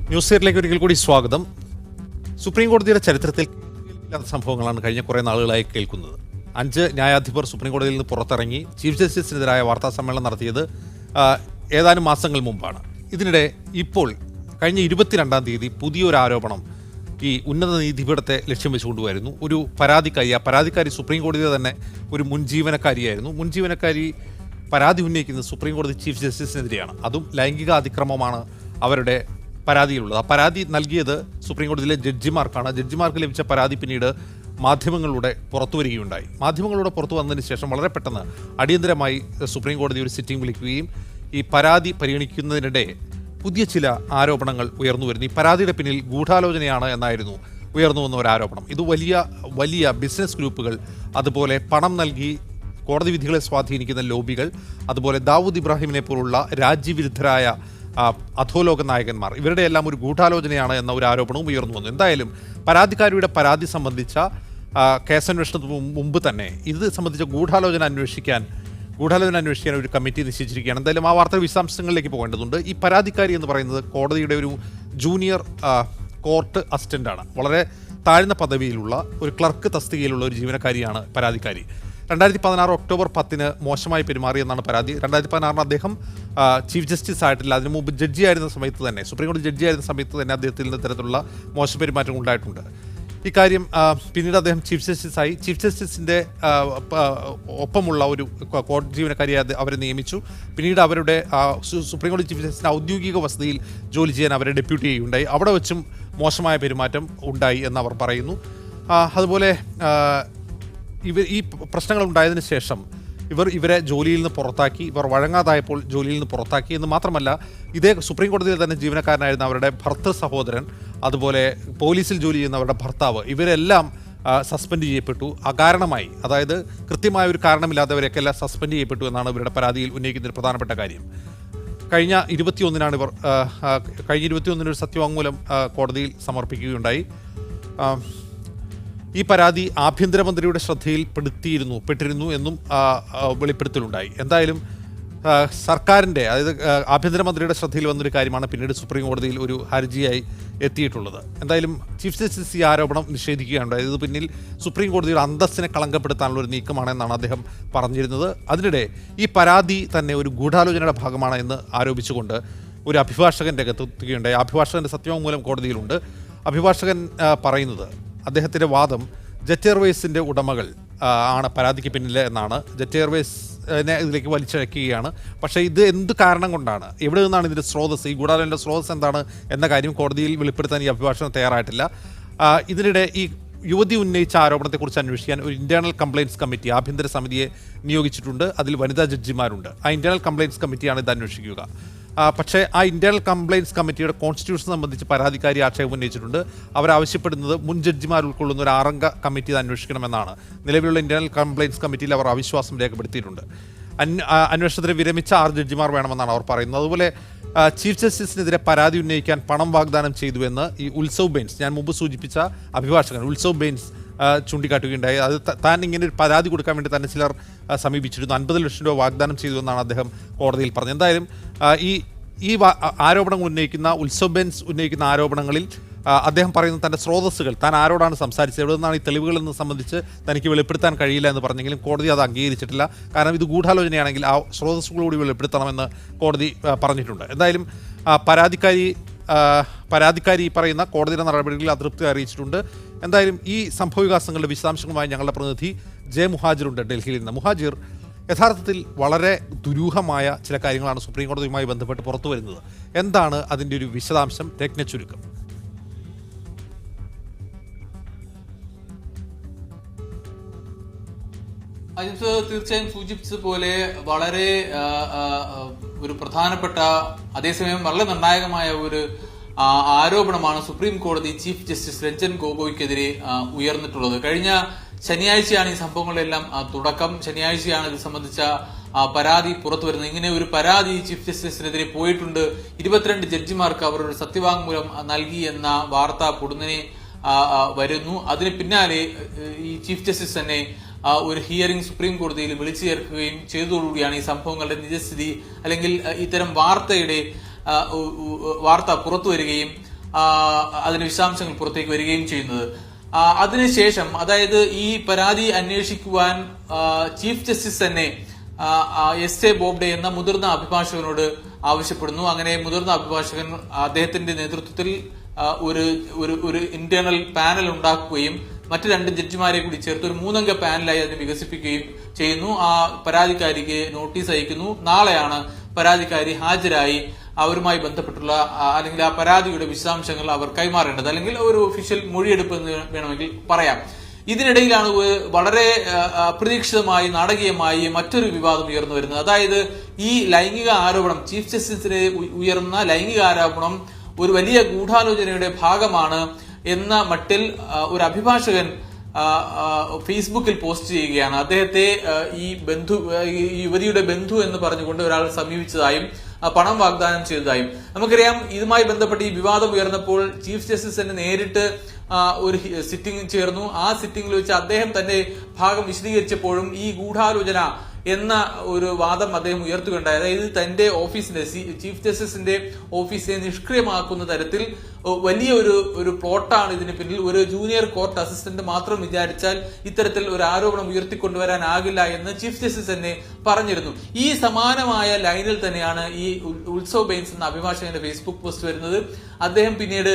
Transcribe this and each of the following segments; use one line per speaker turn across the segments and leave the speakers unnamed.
News ഹെയറിലേക്ക് ഒരിക്കൽ കൂടി സ്വാഗതം. സുപ്രീം കോടതിയുടെ ചരിത്രത്തിൽ ഇല്ലാത്ത സംഭവങ്ങളാണ് കഴിഞ്ഞ കുറേ നാളുകളായി കേൾക്കുന്നത്. 5 ന്യായാധിപർ സുപ്രീം കോടതിയിൽ നിന്ന് പുറത്തിറങ്ങി ചീഫ് ജസ്റ്റിസിനെതിരായ വാർത്താ സമ്മേളനം നടത്തിയത് ഏതാനും മാസങ്ങൾ മുമ്പാണ്. ഇതിനിടെ ഇപ്പോൾ കഴിഞ്ഞ 22-ാം തീയതി പുതിയൊരു ആരോപണം ഈ ഉന്നത നീതിപീഠത്തെ ലക്ഷ്യം വെച്ചുകൊണ്ടുവരുന്നു. ഒരു പരാതിക്കാരി സുപ്രീം കോടതിയുടെ തന്നെ ഒരു മുൻ ജീവനക്കാരിയായിരുന്നു. മുൻ ജീവനക്കാരി പരാതി ഉന്നയിക്കുന്നത് സുപ്രീം കോടതി ചീഫ് ജസ്റ്റിസിനെതിരെയാണ്. അതും ലൈംഗിക അതിക്രമമാണ് അവരുടെ പരാതിയിലുള്ളത്. ആ പരാതി നൽകിയത് സുപ്രീം കോടതിയിലെ ജഡ്ജിമാർക്കാണ്. ജഡ്ജിമാർക്ക് ലഭിച്ച പരാതി പിന്നീട് മാധ്യമങ്ങളിലൂടെ പുറത്തു വരികയുണ്ടായി. മാധ്യമങ്ങളിലൂടെ പുറത്തു വന്നതിന് ശേഷം വളരെ പെട്ടെന്ന് അടിയന്തരമായി സുപ്രീം കോടതി ഒരു സിറ്റിംഗ് വിളിക്കുകയും ഈ പരാതി പരിഗണിക്കുന്നതിനിടെ പുതിയ ചില ആരോപണങ്ങൾ ഉയർന്നു വരുന്നു. ഈ പരാതിയുടെ പിന്നിൽ ഗൂഢാലോചനയാണ് എന്നായിരുന്നു ഉയർന്നു വന്ന ഒരു ആരോപണം. ഇത് വലിയ ബിസിനസ് ഗ്രൂപ്പുകൾ, അതുപോലെ പണം നൽകി കോടതി വിധികളെ സ്വാധീനിക്കുന്ന ലോബികൾ, അതുപോലെ ദാവൂദ് ഇബ്രാഹിമിനെ പോലുള്ള രാജ്യവിരുദ്ധരായ അധോലോക നായകന്മാർ, ഇവരുടെ എല്ലാം ഒരു ഗൂഢാലോചനയാണ് എന്ന ഒരു ആരോപണവും ഉയർന്നു വന്നു. എന്തായാലും പരാതിക്കാരിയുടെ പരാതി സംബന്ധിച്ച കേസന്വേഷണത്തിന് മുമ്പ് തന്നെ ഇത് സംബന്ധിച്ച ഗൂഢാലോചന അന്വേഷിക്കാൻ ഒരു കമ്മിറ്റി നിശ്ചയിച്ചിരിക്കുകയാണ്. എന്തായാലും ആ വാർത്താ വിശദാംശങ്ങളിലേക്ക് പോകേണ്ടതുണ്ട്. ഈ പരാതിക്കാരി എന്ന് പറയുന്നത് കോടതിയുടെ ഒരു ജൂനിയർ കോർട്ട് അസിസ്റ്റൻ്റാണ്. വളരെ താഴ്ന്ന പദവിയിലുള്ള ഒരു ക്ലർക്ക് തസ്തികയിലുള്ള ഒരു ജീവനക്കാരിയാണ് പരാതിക്കാരി. 2016 ഒക്ടോബർ 10 മോശമായി പെരുമാറിയെന്നാണ് പരാതി. 2016 അദ്ദേഹം ചീഫ് ജസ്റ്റിസ് ആയിട്ടില്ല. അതിനു മുമ്പ് ജഡ്ജിയായിരുന്ന സമയത്ത് തന്നെ, സുപ്രീം കോടതി ജഡ്ജിയായിരുന്ന സമയത്ത് തന്നെ അദ്ദേഹത്തിൽ നിന്ന് ഇത്തരത്തിലുള്ള മോശം പെരുമാറ്റം ഉണ്ടായിട്ടുണ്ട്. ഇക്കാര്യം പിന്നീട് അദ്ദേഹം ചീഫ് ജസ്റ്റിസായി. ചീഫ് ജസ്റ്റിസിൻ്റെ ഒപ്പമുള്ള ഒരു കോടതി ജീവനക്കാരിയെ അവരെ നിയമിച്ചു. പിന്നീട് അവരുടെ സുപ്രീം കോടതി ചീഫ് ജസ്റ്റിസിൻ്റെ ഔദ്യോഗിക വസതിയിൽ ജോലി ചെയ്യാൻ അവരെ ഡെപ്യൂട്ടി ചെയ്യുകയുണ്ടായി. അവിടെ വെച്ചും മോശമായ പെരുമാറ്റം ഉണ്ടായി എന്നവർ പറയുന്നു. അതുപോലെ ഈ പ്രശ്നങ്ങൾ ഉണ്ടായതിനു ശേഷം ഇവരെ ജോലിയിൽ നിന്ന് പുറത്താക്കി. ഇവർ വഴങ്ങാതായപ്പോൾ ജോലിയിൽ നിന്ന് പുറത്താക്കി എന്ന് മാത്രമല്ല, ഇതേ സുപ്രീം കോടതിയിൽ തന്നെ ജീവനക്കാരനായിരുന്ന അവരുടെ ഭർത്തൃ സഹോദരൻ, അതുപോലെ പോലീസിൽ ജോലി ചെയ്യുന്ന അവരുടെ ഭർത്താവ്, ഇവരെല്ലാം സസ്പെൻഡ് ചെയ്യപ്പെട്ടു. അകാരണമായി, അതായത് കൃത്യമായ ഒരു കാരണമില്ലാത്തവരെയൊക്കെ എല്ലാം സസ്പെൻഡ് ചെയ്യപ്പെട്ടു എന്നാണ് ഇവരുടെ പരാതിയിൽ ഉന്നയിക്കുന്ന ഒരു പ്രധാനപ്പെട്ട കാര്യം. കഴിഞ്ഞ 21-നാണ് ഇവർ കഴിഞ്ഞ 21-ന് ഒരു സത്യവാങ്മൂലം കോടതിയിൽ സമർപ്പിക്കുകയുണ്ടായി. ഈ പരാതി ആഭ്യന്തരമന്ത്രിയുടെ ശ്രദ്ധയിൽ പെട്ടിരുന്നു എന്നും വെളിപ്പെടുത്തലുണ്ടായി. എന്തായാലും സർക്കാരിൻ്റെ, അതായത് ആഭ്യന്തരമന്ത്രിയുടെ ശ്രദ്ധയിൽ വന്നൊരു കാര്യമാണ് പിന്നീട് സുപ്രീം കോടതിയിൽ ഒരു ഹർജിയായി എത്തിയിട്ടുള്ളത്. എന്തായാലും ചീഫ് ജസ്റ്റിസ് ഈ ആരോപണം നിഷേധിക്കുകയുണ്ടായി. ഇത് പിന്നിൽ സുപ്രീം കോടതിയുടെ അന്തസ്സിനെ കളങ്കപ്പെടുത്താനുള്ള ഒരു നീക്കമാണെന്നാണ് അദ്ദേഹം പറഞ്ഞിരുന്നത്. അതിനിടെ ഈ പരാതി തന്നെ ഒരു ഗൂഢാലോചനയുടെ ഭാഗമാണ് എന്ന് ആരോപിച്ചുകൊണ്ട് ഒരു അഭിഭാഷകൻ രംഗത്തെത്തുകയുണ്ടായി. അഭിഭാഷകൻ്റെ സത്യവാങ്മൂലം കോടതിയിലുണ്ട്. അഭിഭാഷകൻ പറയുന്നത്, അദ്ദേഹത്തിൻ്റെ വാദം ജെറ്റ് എയർവേസിൻ്റെ ഉടമകൾ ആണ് പരാതിക്ക് പിന്നിൽ എന്നാണ്. ജെറ്റ് എയർവേസിനെ ഇതിലേക്ക് വലിച്ചഴക്കുകയാണ്. പക്ഷേ ഇത് എന്ത് കാരണം കൊണ്ടാണ്, എവിടെ നിന്നാണ് ഇതിൻ്റെ സ്രോതസ്, ഈ ഗൂഢാലോചനയുടെ സ്രോതസ് എന്താണ് എന്ന കാര്യം കോടതിയിൽ വെളിപ്പെടുത്താൻ ഈ അഭിഭാഷകൻ തയ്യാറായിട്ടില്ല. ഇതിനിടെ ഈ യുവതി ഉന്നയിച്ച ആരോപണത്തെക്കുറിച്ച് അന്വേഷിക്കാൻ ഒരു ഇന്റേണൽ കംപ്ലയിൻസ് കമ്മിറ്റി, ആഭ്യന്തര സമിതിയെ നിയോഗിച്ചിട്ടുണ്ട്. അതിൽ വനിതാ ജഡ്ജിമാരുണ്ട്. ആ ഇന്റേണൽ കംപ്ലയിൻസ് കമ്മിറ്റിയാണ് ഇത് അന്വേഷിക്കുക. പക്ഷേ ആ ഇന്റേണൽ കംപ്ലയിൻസ് കമ്മിറ്റിയുടെ കോൺസ്റ്റിറ്റ്യൂഷൻ സംബന്ധിച്ച് പരാതിക്കാരി ആക്ഷേപം ഉന്നയിച്ചിട്ടുണ്ട്. അവരാവശ്യപ്പെടുന്നത് മുൻ ജഡ്ജിമാർ ഉൾക്കൊള്ളുന്ന ഒരു 6-അംഗ കമ്മിറ്റി ഇത് അന്വേഷിക്കണമെന്നാണ്. നിലവിലുള്ള ഇന്റേണൽ കംപ്ലയിൻസ് കമ്മിറ്റിയിൽ അവർ അവിശ്വാസം രേഖപ്പെടുത്തിയിട്ടുണ്ട്. അന്വേഷണത്തിന് വിരമിച്ച 6 ജഡ്ജിമാർ വേണമെന്നാണ് അവർ പറയുന്നത്. അതുപോലെ ചീഫ് ജസ്റ്റിസിനെതിരെ പരാതി ഉന്നയിക്കാൻ പണം വാഗ്ദാനം ചെയ്തുവെന്ന് ഈ ഉത്സവ് ബെയിൻസ്, ഞാൻ മുമ്പ് സൂചിപ്പിച്ച അഭിഭാഷകൻ ഉത്സവ് ബെയിൻസ് ചൂണ്ടിക്കാട്ടുകയായി. അത് താൻ ഇങ്ങനെ ഒരു പരാതി കൊടുക്കാൻ വേണ്ടി തന്നെ ചിലർ സമീപിച്ചിരുന്നു. 50 ലക്ഷം രൂപ വാഗ്ദാനം ചെയ്തുവെന്നാണ് അദ്ദേഹം കോടതിയിൽ പറഞ്ഞത്. എന്തായാലും ഈ ആരോപണങ്ങൾ ഉന്നയിക്കുന്ന ഉത്സവ് ബെൻസ് ഉന്നയിക്കുന്ന ആരോപണങ്ങളിൽ അദ്ദേഹം പറയുന്ന തൻ്റെ സ്രോതസ്സുകൾ, താൻ ആരോടാണ് സംസാരിച്ചത്, എവിടെ നിന്നാണ് ഈ തെളിവുകൾ എന്ന് സംബന്ധിച്ച് തനിക്ക് വെളിപ്പെടുത്താൻ കഴിയില്ല എന്ന് പറഞ്ഞെങ്കിലും കോടതി അത് അംഗീകരിച്ചിട്ടില്ല. കാരണം ഇത് ഗൂഢാലോചനയാണെങ്കിൽ ആ സ്രോതസ്സുകളോട് വെളിപ്പെടുത്തണമെന്ന് കോടതി പറഞ്ഞിട്ടുണ്ട്. എന്തായാലും പരാതിക്കാരി പറയുന്ന കോടതിയുടെ നടപടികളിൽ അതൃപ്തി അറിയിച്ചിട്ടുണ്ട്. എന്തായാലും ഈ സംഭവവികാസങ്ങളുടെ വിശദാംശങ്ങളുമായി ഞങ്ങളുടെ പ്രതിനിധി ജെ മുഹാജിറുണ്ട് ഡൽഹിയിൽ നിന്ന്. മുഹാജിർ, യഥാർത്ഥത്തിൽ വളരെ ദുരൂഹമായ ചില കാര്യങ്ങളാണ് സുപ്രീം കോടതിയുമായി ബന്ധപ്പെട്ട് പുറത്തു വരുന്നത്. എന്താണ് അതിൻ്റെ ഒരു വിശദാംശം, ചുരുക്കം?
അജിത് തീർച്ചയായും സൂചിപ്പിച്ചതുപോലെ വളരെ ഒരു പ്രധാനപ്പെട്ട, അതേസമയം വളരെ നിർണായകമായ ഒരു ആരോപണമാണ് സുപ്രീം കോടതി ചീഫ് ജസ്റ്റിസ് രഞ്ജൻ ഗൊഗോയ്ക്കെതിരെ ഉയർന്നിട്ടുള്ളത്. കഴിഞ്ഞ ശനിയാഴ്ചയാണ് ഈ സംഭവങ്ങളെല്ലാം തുടക്കം. ശനിയാഴ്ചയാണ് ഇത് സംബന്ധിച്ച പരാതി പുറത്തു വരുന്നത്. ഇങ്ങനെ ഒരു പരാതി ചീഫ് ജസ്റ്റിസിനെതിരെ പോയിട്ടുണ്ട്. 22 ജഡ്ജിമാർക്ക് അവർ ഒരു സത്യവാങ്മൂലം നൽകി എന്ന വാർത്ത പൊടുന്നനെ വരുന്നു. അതിന് പിന്നാലെ ഈ ചീഫ് ജസ്റ്റിസ് തന്നെ ഒരു ഹിയറിംഗ് സുപ്രീം കോടതിയിൽ വിളിച്ചു ചേർക്കുകയും ചെയ്തതോടുകൂടിയാണ് ഈ സംഭവങ്ങളുടെ നിജസ്ഥിതി അല്ലെങ്കിൽ ഇത്തരം വാർത്ത പുറത്തു വരികയും അതിന്റെ വിശദാംശങ്ങൾ പുറത്തേക്ക് വരികയും ചെയ്യുന്നത്. അതിനുശേഷം, അതായത് ഈ പരാതി അന്വേഷിക്കുവാൻ ചീഫ് ജസ്റ്റിസ് തന്നെ എസ് എ ബോബ്ഡെ എന്ന മുതിർന്ന അഭിഭാഷകനോട് ആവശ്യപ്പെടുന്നു. അങ്ങനെ മുതിർന്ന അഭിഭാഷകൻ അദ്ദേഹത്തിന്റെ നേതൃത്വത്തിൽ ഒരു ഇന്റേണൽ പാനൽ ഉണ്ടാക്കുകയും മറ്റു 2 ജഡ്ജിമാരെ കൂടി ചേർത്ത് ഒരു 3 അംഗ പാനലായി അതിനെ വികസിപ്പിക്കുകയും ചെയ്യുന്നു. ആ പരാതിക്കാരിക്ക് നോട്ടീസ് അയക്കുന്നു. നാളെയാണ് പരാതിക്കാരി ഹാജരായി അവരുമായി ബന്ധപ്പെട്ടുള്ള അല്ലെങ്കിൽ ആ പരാതിയുടെ വിശദാംശങ്ങൾ അവർ കൈമാറേണ്ടത്, അല്ലെങ്കിൽ ഒരു ഒഫീഷ്യൽ മൊഴിയെടുപ്പ് എന്ന് വേണമെങ്കിൽ പറയാം. ഇതിനിടയിലാണ് വളരെ അപ്രതീക്ഷിതമായി നാടകീയമായി മറ്റൊരു വിവാദം ഉയർന്നു വരുന്നത്. അതായത് ഈ ലൈംഗിക ആരോപണം, ചീഫ് ജസ്റ്റിസിന് ഉയർന്ന ലൈംഗിക ആരോപണം ഒരു വലിയ ഗൂഢാലോചനയുടെ ഭാഗമാണ് എന്ന മട്ടിൽ ഒരു അഭിഭാഷകൻ ഫേസ്ബുക്കിൽ പോസ്റ്റ് ചെയ്യുകയാണ്. അദ്ദേഹത്തെ ഈ യുവതിയുടെ ബന്ധു എന്ന് പറഞ്ഞുകൊണ്ട് ഒരാൾ സമീപിച്ചതായും പണം വാഗ്ദാനം ചെയ്തതായും നമുക്കറിയാം. ഇതുമായി ബന്ധപ്പെട്ട് ഈ വിവാദം ഉയർന്നപ്പോൾ ചീഫ് ജസ്റ്റിസ് തന്നെ നേരിട്ട് ഒരു സിറ്റിംഗ് ചേർന്നു. ആ സിറ്റിംഗിൽ വെച്ച് അദ്ദേഹം തന്റെ ഭാഗം വിശദീകരിച്ചപ്പോഴും ഈ ഗൂഢാലോചന എന്ന ഒരു വാദം അദ്ദേഹം ഉയർത്തുകയുണ്ടായി. അതായത് തന്റെ ഓഫീസിന്റെ, ചീഫ് ജസ്റ്റിസിന്റെ ഓഫീസിനെ നിഷ്ക്രിയമാക്കുന്ന തരത്തിൽ വലിയ ഒരു പ്ലോട്ടാണ് ഇതിന് പിന്നിൽ. ഒരു ജൂനിയർ കോർട്ട് അസിസ്റ്റന്റ് മാത്രം വിചാരിച്ചാൽ ഇത്തരത്തിൽ ഒരു ആരോപണം ഉയർത്തിക്കൊണ്ടുവരാനാകില്ല എന്ന് ചീഫ് ജസ്റ്റിസ് തന്നെ പറഞ്ഞിരുന്നു. ഈ സമാനമായ ലൈനിൽ തന്നെയാണ് ഈ ഉത്സവ് ബെയിൻസ് എന്ന അഭിഭാഷകന്റെ ഫേസ്ബുക്ക് പോസ്റ്റ് വരുന്നത്. അദ്ദേഹം പിന്നീട്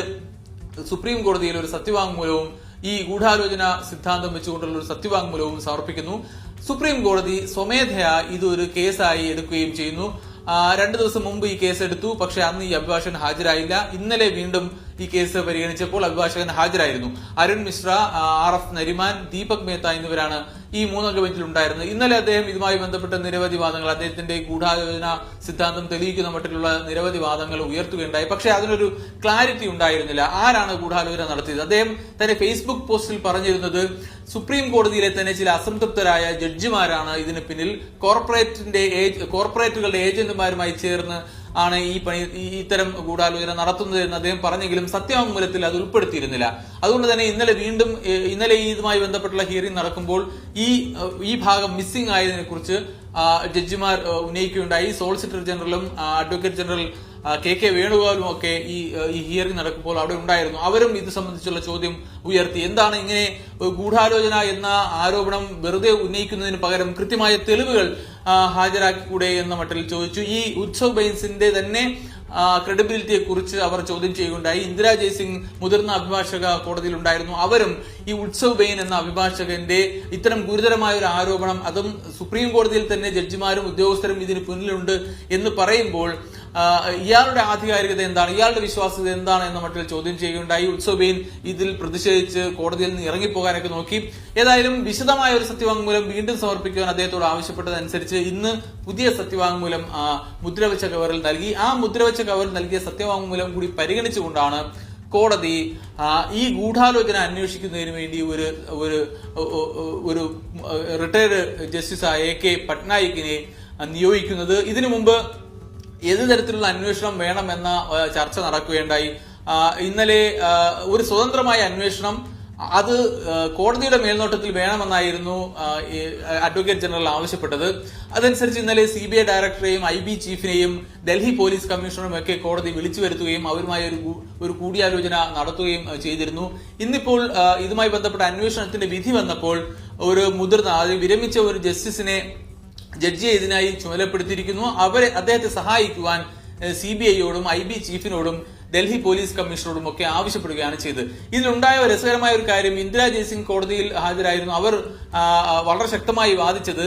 സുപ്രീം കോടതിയിൽ ഒരു സത്യവാങ്മൂലവും ഈ ഗൂഢാലോചന സിദ്ധാന്തം വെച്ചുകൊണ്ടുള്ള ഒരു സത്യവാങ്മൂലവും സമർപ്പിക്കുന്നു. സുപ്രീം കോടതി സ്വമേധയാ ഇതൊരു കേസായി എടുക്കുകയും ചെയ്യുന്നു. 2 ദിവസം മുമ്പ് ഈ കേസ് എടുത്തു, പക്ഷെ അന്ന് ഈ അഭിഭാഷകൻ ഹാജരായില്ല. ഇന്നലെ വീണ്ടും ഈ കേസ് പരിഗണിച്ചപ്പോൾ അഭിഭാഷകൻ ഹാജരായിരുന്നു. അരുൺ മിശ്ര, RF നരിമാൻ, ദീപക് മേത്ത എന്നിവരാണ് ഈ 3 അംഗ ബെഞ്ചിൽ ഉണ്ടായിരുന്നത്. ഇന്നലെ അദ്ദേഹം ഇതുമായി ബന്ധപ്പെട്ട നിരവധി വാദങ്ങൾ, അദ്ദേഹത്തിന്റെ ഗൂഢാലോചന സിദ്ധാന്തം തെളിയിക്കുന്ന മട്ടിലുള്ള നിരവധി വാദങ്ങൾ ഉയർത്തുകയുണ്ടായി. പക്ഷെ അതിനൊരു ക്ലാരിറ്റി ഉണ്ടായിരുന്നില്ല. ആരാണ് ഗൂഢാലോചന നടത്തിയത്? അദ്ദേഹം തന്റെ ഫേസ്ബുക്ക് പോസ്റ്റിൽ പറഞ്ഞിരുന്നത് സുപ്രീം കോടതിയിലെ തന്നെ ചില അസംതൃപ്തരായ ജഡ്ജിമാരാണ് ഇതിന് പിന്നിൽ, കോർപ്പറേറ്റുകളുടെ ഏജന്റുമാരുമായി ചേർന്ന് ആണ് ഇത്തരം ഗൂഢാലോചന നടത്തുന്നത് എന്ന് അദ്ദേഹം പറഞ്ഞെങ്കിലും സത്യവാങ്മൂലത്തിൽ അത് ഉൾപ്പെടുത്തിയിരുന്നില്ല. അതുകൊണ്ട് തന്നെ ഇന്നലെ ഇതുമായി ബന്ധപ്പെട്ടുള്ള ഹിയറിംഗ് നടക്കുമ്പോൾ ഈ ഭാഗം മിസ്സിംഗ് ആയതിനെ കുറിച്ച് ജഡ്ജിമാർ ഉന്നയിക്കുകയുണ്ടായി. സോളിസിറ്റർ ജനറലും അഡ്വക്കേറ്റ് ജനറൽ KK വേണുഗോപാലും ഒക്കെ ഈ ഹിയറിംഗ് നടക്കുമ്പോൾ അവിടെ ഉണ്ടായിരുന്നു. അവരും ഇത് സംബന്ധിച്ചുള്ള ചോദ്യം ഉയർത്തി. എന്താണ് ഇങ്ങനെ ഗൂഢാലോചന എന്ന ആരോപണം വെറുതെ ഉന്നയിക്കുന്നതിന് പകരം കൃത്യമായ തെളിവുകൾ ഹാജരാക്കിക്കൂടെ എന്ന മട്ടിൽ ചോദിച്ചു. ഈ ഉത്സവ് ബെയിൻസിന്റെ തന്നെ ക്രെഡിബിലിറ്റിയെ കുറിച്ച് അവർ ചോദ്യം ചെയ്യുകയുണ്ടായി. ഇന്ദിരാ ജയ്സിംഗ് മുതിർന്ന അഭിഭാഷക കോടതിയിൽ ഉണ്ടായിരുന്നു. അവരും ഈ ഉത്സവ് ബെയിൻ എന്ന അഭിഭാഷകന്റെ ഇത്തരം ഗുരുതരമായ ഒരു ആരോപണം, അതും സുപ്രീം കോടതിയിൽ തന്നെ ജഡ്ജിമാരും ഉദ്യോഗസ്ഥരും ഇതിന് പിന്നിലുണ്ട് എന്ന് പറയുമ്പോൾ ഇയാളുടെ ആധികാരികത എന്താണ്, ഇയാളുടെ വിശ്വാസ്യത എന്താണ് എന്ന മട്ടിൽ ചോദ്യം ചെയ്യുകയുണ്ടായി. ഉത്സവ് ബെയിൻ ഇതിൽ പ്രതിഷേധിച്ച് കോടതിയിൽ നിന്ന് ഇറങ്ങിപ്പോകാനൊക്കെ നോക്കി. ഏതായാലും വിശദമായ ഒരു സത്യവാങ്മൂലം വീണ്ടും സമർപ്പിക്കുവാൻ അദ്ദേഹത്തോട് ആവശ്യപ്പെട്ടതനുസരിച്ച് ഇന്ന് പുതിയ സത്യവാങ്മൂലം മുദ്രവെച്ച കവറിൽ നൽകി. ആ മുദ്രവെച്ച കവറിൽ നൽകിയ സത്യവാങ്മൂലം കൂടി പരിഗണിച്ചുകൊണ്ടാണ് കോടതി ഈ ഗൂഢാലോചന അന്വേഷിക്കുന്നതിന് വേണ്ടി ഒരു റിട്ടയർഡ് ജസ്റ്റിസായ AK പട്നായിക്കിനെ നിയോഗിക്കുന്നത്. ഇതിനു മുമ്പ് ഏത് തരത്തിലുള്ള അന്വേഷണം വേണമെന്ന ചർച്ച നടക്കുകയുണ്ടായി. ഇന്നലെ ഒരു സ്വതന്ത്രമായ അന്വേഷണം അത് കോടതിയുടെ മേൽനോട്ടത്തിൽ വേണമെന്നായിരുന്നു അഡ്വക്കേറ്റ് ജനറൽ ആവശ്യപ്പെട്ടത്. അതനുസരിച്ച് ഇന്നലെ CBI ഡയറക്ടറെയും IB ചീഫിനെയും ഡൽഹി പോലീസ് കമ്മീഷണറും ഒക്കെ കോടതി വിളിച്ചു വരുത്തുകയും അവരുമായി ഒരു കൂടിയാലോചന നടത്തുകയും ചെയ്തിരുന്നു. ഇന്നിപ്പോൾ ഇതുമായി ബന്ധപ്പെട്ട അന്വേഷണത്തിന്റെ വിധി വന്നപ്പോൾ ഒരു വിരമിച്ച ഒരു ജസ്റ്റിസിനെ ജഡ്ജിയെ ഇതിനായി ചുമതലപ്പെടുത്തിയിരിക്കുന്നു. അദ്ദേഹത്തെ സഹായിക്കുവാൻ CBIയോടും IB ചീഫിനോടും ഡൽഹി പോലീസ് കമ്മീഷണറോടും ഒക്കെ ആവശ്യപ്പെടുകയാണ് ചെയ്തത്. ഇതിലുണ്ടായ രസകരമായ ഒരു കാര്യം, ഇന്ദിരാ ജയ്സിംഗ് കോടതിയിൽ ഹാജരായിരുന്നു. അവർ വളരെ ശക്തമായി വാദിച്ചത്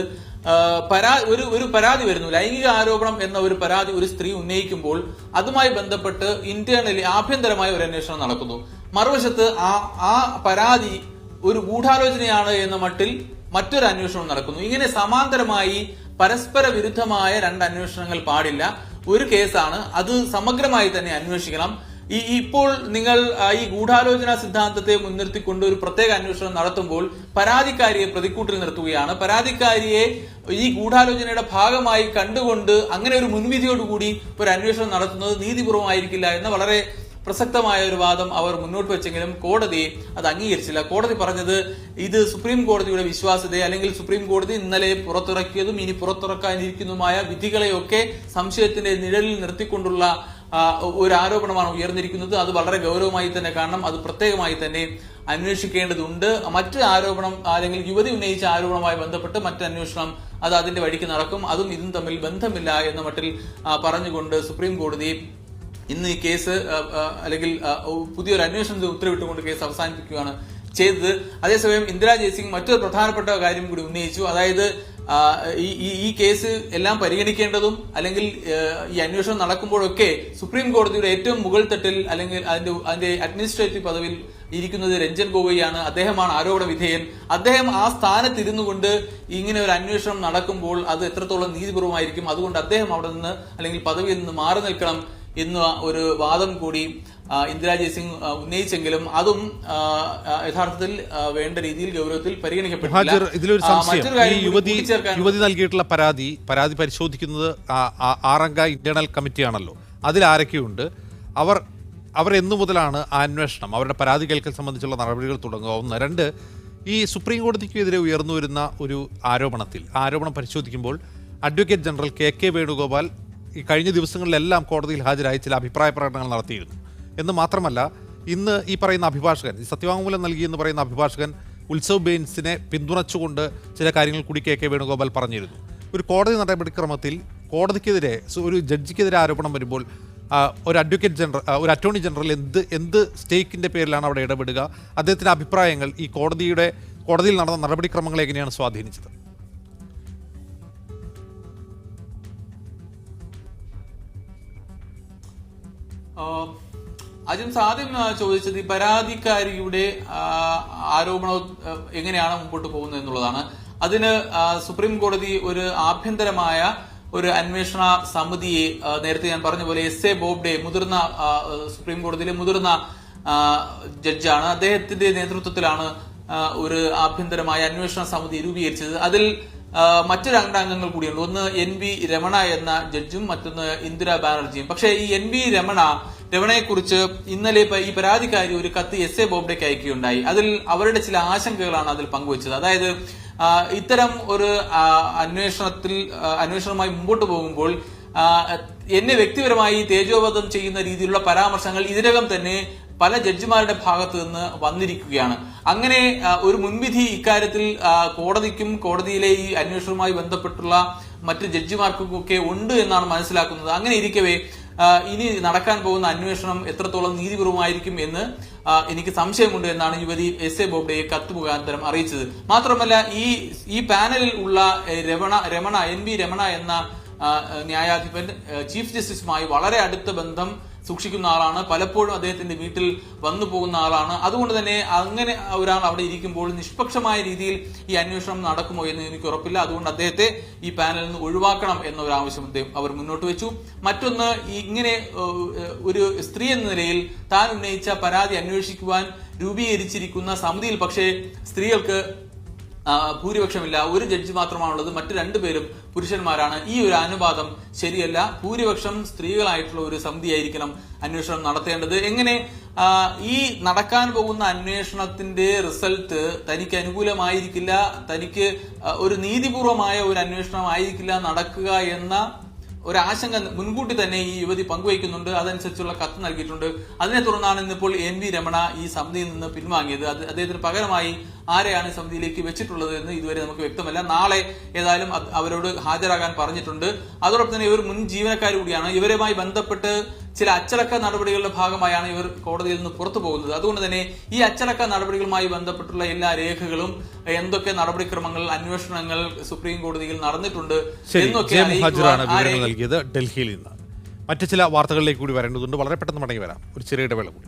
ഒരു പരാതി വരുന്നു, ലൈംഗിക ആരോപണം എന്ന ഒരു പരാതി ഒരു സ്ത്രീ ഉന്നയിക്കുമ്പോൾ അതുമായി ബന്ധപ്പെട്ട് ഇന്റേണലി ആഭ്യന്തരമായ ഒരു അന്വേഷണം നടക്കുന്നു. മറുവശത്ത് ആ പരാതി ഒരു ഗൂഢാലോചനയാണ് എന്ന മട്ടിൽ മറ്റൊരു അന്വേഷണം നടക്കുന്നു. ഇങ്ങനെ സമാന്തരമായി പരസ്പര വിരുദ്ധമായ 2 അന്വേഷണങ്ങൾ പാടില്ല. ഒരു കേസാണ്, അത് സമഗ്രമായി തന്നെ അന്വേഷിക്കണം. ഇപ്പോൾ നിങ്ങൾ ഈ ഗൂഢാലോചന സിദ്ധാന്തത്തെ മുൻനിർത്തിക്കൊണ്ട് ഒരു പ്രത്യേക അന്വേഷണം നടത്തുമ്പോൾ പരാതിക്കാരിയെ പ്രതിക്കൂട്ടിൽ നിർത്തുകയാണ്. പരാതിക്കാരിയെ ഈ ഗൂഢാലോചനയുടെ ഭാഗമായി കണ്ടുകൊണ്ട് അങ്ങനെ ഒരു മുൻവിധിയോടുകൂടി ഒരു അന്വേഷണം നടത്തുന്നത് നീതിപൂർവമായിരിക്കില്ല എന്ന വളരെ പ്രസക്തമായ ഒരു വാദം അവർ മുന്നോട്ട് വെച്ചെങ്കിലും കോടതി അത് അംഗീകരിച്ചില്ല. കോടതി പറഞ്ഞത് ഇത് സുപ്രീം കോടതിയുടെ വിശ്വാസ്യതയെ, അല്ലെങ്കിൽ സുപ്രീം കോടതി ഇന്നലെ പുറത്തിറക്കിയതും ഇനി പുറത്തിറക്കാനിരിക്കുന്നതുമായ വിധികളെയൊക്കെ സംശയത്തിന്റെ നിഴലിൽ നിർത്തിക്കൊണ്ടുള്ള ഒരു ആരോപണമാണ് ഉയർന്നിരിക്കുന്നത്. അത് വളരെ ഗൗരവമായി തന്നെ കാണണം. അത് പ്രത്യേകമായി തന്നെ അന്വേഷിക്കേണ്ടതുണ്ട്. മറ്റ് ആരോപണം അല്ലെങ്കിൽ യുവതി ഉന്നയിച്ച ആരോപണവുമായി ബന്ധപ്പെട്ട് മറ്റ് അന്വേഷണം അത് അതിന്റെ വഴിക്ക് നടക്കും. അതും ഇതും തമ്മിൽ ബന്ധമില്ല എന്ന മട്ടിൽ പറഞ്ഞുകൊണ്ട് സുപ്രീം കോടതി ഇന്ന് ഈ കേസ് അല്ലെങ്കിൽ പുതിയൊരു അന്വേഷണത്തിന് ഉത്തരവിട്ടുകൊണ്ട് കേസ് അവസാനിപ്പിക്കുകയാണ് ചെയ്തത്. അതേസമയം ഇന്ദിരാ ജയ്സിംഗ് മറ്റൊരു പ്രധാനപ്പെട്ട കാര്യം കൂടി ഉന്നയിച്ചു. അതായത് ഈ കേസ് എല്ലാം പരിഗണിക്കേണ്ടതും അല്ലെങ്കിൽ ഈ അന്വേഷണം നടക്കുമ്പോഴൊക്കെ സുപ്രീം കോടതിയുടെ ഏറ്റവും മുകൾ തട്ടിൽ അല്ലെങ്കിൽ അതിന്റെ അഡ്മിനിസ്ട്രേറ്റീവ് പദവിയിൽ ഇരിക്കുന്നത് രഞ്ജൻ ഗൊഗോയിയാണ്. അദ്ദേഹമാണ് ആരോപണ വിധേയൻ. അദ്ദേഹം ആ സ്ഥാനത്തിരുന്നു കൊണ്ട് ഇങ്ങനെ ഒരു അന്വേഷണം നടക്കുമ്പോൾ അത് എത്രത്തോളം നീതിപൂർവമായിരിക്കും. അതുകൊണ്ട് അദ്ദേഹം അവിടെ നിന്ന് അല്ലെങ്കിൽ പദവിയിൽ നിന്ന് മാറി നിൽക്കണം എന്ന ഒരു വാദം കൂടി ഇന്ദിരാ ജയ്സിംഗ് ഉന്നയിച്ചെങ്കിലും അതും യഥാർത്ഥത്തിൽ വേണ്ട രീതിയിൽ ഗൗരവത്തിൽ പരിഗണിക്കപ്പെട്ടില്ല.
ഇതിലൊരു സംശയം, യുവതി നൽകിയിട്ടുള്ള പരാതി പരിശോധിക്കുന്നത് 6-അംഗ ഇന്റേണൽ കമ്മിറ്റിയാണല്ലോ. അതിൽ ആരൊക്കെയുണ്ട്? അവർ എന്നു മുതലാണ് ആ അന്വേഷണം, അവരുടെ പരാതി കേൾക്കൽ സംബന്ധിച്ചുള്ള നടപടികൾ തുടങ്ങുക? 1. 2, ഈ സുപ്രീം കോടതിക്കെതിരെ ഉയർന്നു വരുന്ന ഒരു ആരോപണം പരിശോധിക്കുമ്പോൾ അഡ്വക്കേറ്റ് ജനറൽ കെ വേണുഗോപാൽ ഈ കഴിഞ്ഞ ദിവസങ്ങളിലെല്ലാം കോടതിയിൽ ഹാജരായി ചില അഭിപ്രായ പ്രകടനങ്ങൾ നടത്തിയിരുന്നു എന്ന് മാത്രമല്ല, ഇന്ന് ഈ പറയുന്ന അഭിഭാഷകൻ, ഈ സത്യവാങ്മൂലം നൽകിയെന്ന് പറയുന്ന അഭിഭാഷകൻ ഉത്സവ് ബെയിൻസിനെ പിന്തുണച്ചുകൊണ്ട് ചില കാര്യങ്ങൾ കൂടി കെ വേണുഗോപാൽ പറഞ്ഞിരുന്നു. ഒരു കോടതി നടപടിക്രമത്തിൽ കോടതിക്കെതിരെ ഒരു ജഡ്ജിക്കെതിരെ ആരോപണം വരുമ്പോൾ ഒരു അഡ്വക്കേറ്റ് ജനറൽ, ഒരു അറ്റോർണി ജനറൽ എന്ത് സ്റ്റേക്കിൻ്റെ പേരിലാണ് അവിടെ ഇടപെടുക? അദ്ദേഹത്തിൻ്റെ അഭിപ്രായങ്ങൾ ഈ കോടതിയിൽ നടന്ന നടപടിക്രമങ്ങളെ എങ്ങനെയാണ് സ്വാധീനിച്ചത്?
അജിംസ് ആദ്യം ചോദിച്ചത് ഈ പരാതിക്കാരിയുടെ ആരോപണം എങ്ങനെയാണ് മുമ്പോട്ട് പോകുന്നത് എന്നുള്ളതാണ്. അതിന് സുപ്രീം കോടതി ഒരു ആഭ്യന്തരമായ ഒരു അന്വേഷണ സമിതിയെ നേരത്തെ ഞാൻ പറഞ്ഞ പോലെ എസ് എ ബോബ്ഡെ മുതിർന്ന സുപ്രീം കോടതിയിലെ മുതിർന്ന ജഡ്ജാണ്. അദ്ദേഹത്തിന്റെ നേതൃത്വത്തിലാണ് ഒരു ആഭ്യന്തരമായ അന്വേഷണ സമിതി രൂപീകരിച്ചത്. അതിൽ മറ്റു 2 അംഗങ്ങൾ കൂടിയുണ്ട്. ഒന്ന് NV രമണ എന്ന ജഡ്ജും മറ്റൊന്ന് ഇന്ദിരാ ബാനർജിയും. പക്ഷേ ഈ NV രമണയെക്കുറിച്ച് ഇന്നലെ ഈ പരാതിക്കാരി ഒരു കത്ത് എസ് എ ബോബ്ഡെക്ക് അയക്കുകയുണ്ടായി. അതിൽ അവരുടെ ചില ആശങ്കകളാണ് അതിൽ പങ്കുവച്ചത്. അതായത് ഇത്തരം ഒരു അന്വേഷണവുമായി മുമ്പോട്ട് പോകുമ്പോൾ എന്നെ വ്യക്തിപരമായി തേജോവധം ചെയ്യുന്ന രീതിയിലുള്ള പരാമർശങ്ങൾ ഇതിനകം തന്നെ പല ജഡ്ജിമാരുടെ ഭാഗത്തു നിന്ന് വന്നിരിക്കുകയാണ്. അങ്ങനെ ഒരു മുൻവിധി ഇക്കാര്യത്തിൽ കോടതിക്കും കോടതിയിലെ ഈ അന്വേഷണവുമായി ബന്ധപ്പെട്ടുള്ള മറ്റ് ജഡ്ജിമാർക്കൊക്കെ ഉണ്ട് എന്നാണ് മനസ്സിലാക്കുന്നത്. അങ്ങനെ ഇരിക്കവേ ഇനി നടക്കാൻ പോകുന്ന അന്വേഷണം എത്രത്തോളം നീതിപൂർവമായിരിക്കും എന്ന് എനിക്ക് സംശയമുണ്ട് എന്നാണ് യുവതി എസ് എ ബോബ്ഡെയെ കത്ത് മുഖാന്തരം അറിയിച്ചത്. മാത്രമല്ല ഈ പാനലിൽ ഉള്ള NV രമണ എന്ന ന്യായാധിപൻ ചീഫ് ജസ്റ്റിസുമായി വളരെ അടുത്ത ബന്ധം സൂക്ഷിക്കുന്ന ആളാണ്. പലപ്പോഴും അദ്ദേഹത്തിന്റെ വീട്ടിൽ വന്നു പോകുന്ന ആളാണ്. അതുകൊണ്ട് തന്നെ അങ്ങനെ ഒരാൾ അവിടെ ഇരിക്കുമ്പോൾ നിഷ്പക്ഷമായ രീതിയിൽ ഈ അന്വേഷണം നടക്കുമോ എന്ന് എനിക്ക് ഉറപ്പില്ല. അതുകൊണ്ട് അദ്ദേഹത്തെ ഈ പാനലിൽ നിന്ന് ഒഴിവാക്കണം എന്നൊരു ആവശ്യം അവർ മുന്നോട്ട് വെച്ചു. മറ്റൊന്ന്, ഇങ്ങനെ ഒരു സ്ത്രീ എന്ന നിലയിൽ താൻ ഉന്നയിച്ച പരാതി അന്വേഷിക്കുവാൻ രൂപീകരിച്ചിരിക്കുന്ന സമിതിയിൽ പക്ഷേ സ്ത്രീകൾക്ക് ഭൂരിപക്ഷമില്ല. ഒരു ജഡ്ജി മാത്രമാണുള്ളത്. മറ്റു 2 പേരും പുരുഷന്മാരാണ്. ഈ ഒരു അനുപാതം ശരിയല്ല. ഭൂരിപക്ഷം സ്ത്രീകളായിട്ടുള്ള ഒരു സമിതിയായിരിക്കണം അന്വേഷണം നടത്തേണ്ടത്. എങ്ങനെ ഈ നടക്കാൻ പോകുന്ന അന്വേഷണത്തിന്റെ റിസൾട്ട് തനിക്ക് അനുകൂലമായിരിക്കില്ല, തനിക്ക് ഒരു നീതിപൂർവമായ ഒരു അന്വേഷണം ആയിരിക്കില്ല നടക്കുക എന്ന ഒരാശങ്ക മുൻകൂട്ടി തന്നെ ഈ യുവതി പങ്കുവയ്ക്കുന്നുണ്ട്. അതനുസരിച്ചുള്ള കത്ത് നൽകിയിട്ടുണ്ട്. അതിനെ തുടർന്നാണ് ഇന്നിപ്പോൾ NV രമണ ഈ സമിതിയിൽ നിന്ന് പിൻവാങ്ങിയത്. അദ്ദേഹത്തിന് പകരമായി ആരെയാണ് ഈ സമിതിയിലേക്ക് വെച്ചിട്ടുള്ളത് എന്ന് ഇതുവരെ നമുക്ക് വ്യക്തമല്ല. നാളെ ഏതായാലും അവരോട് ഹാജരാകാൻ പറഞ്ഞിട്ടുണ്ട്. അതോടൊപ്പം തന്നെ ഇവർ മുൻ ജീവനക്കാർ കൂടിയാണ്. ഇവരുമായി ബന്ധപ്പെട്ട് ചില അച്ചടക്ക നടപടികളുടെ ഭാഗമായാണ് ഇവർ കോടതിയിൽ നിന്ന് പുറത്തു പോകുന്നത്. അതുകൊണ്ട് തന്നെ ഈ അച്ചടക്ക നടപടികളുമായി ബന്ധപ്പെട്ടുള്ള എല്ലാ രേഖകളും, എന്തൊക്കെ നടപടിക്രമങ്ങൾ, അന്വേഷണങ്ങൾ സുപ്രീം കോടതിയിൽ നടന്നിട്ടുണ്ട്
നൽകിയത് ഡൽഹിയിൽ നിന്ന്. മറ്റു ചില വാർത്തകളിലേക്ക് കൂടി വരേണ്ടതുണ്ട്. വളരെ പെട്ടെന്ന് മടങ്ങി വരാം. ഒരു ചെറിയ ഇടവേള കൂടി.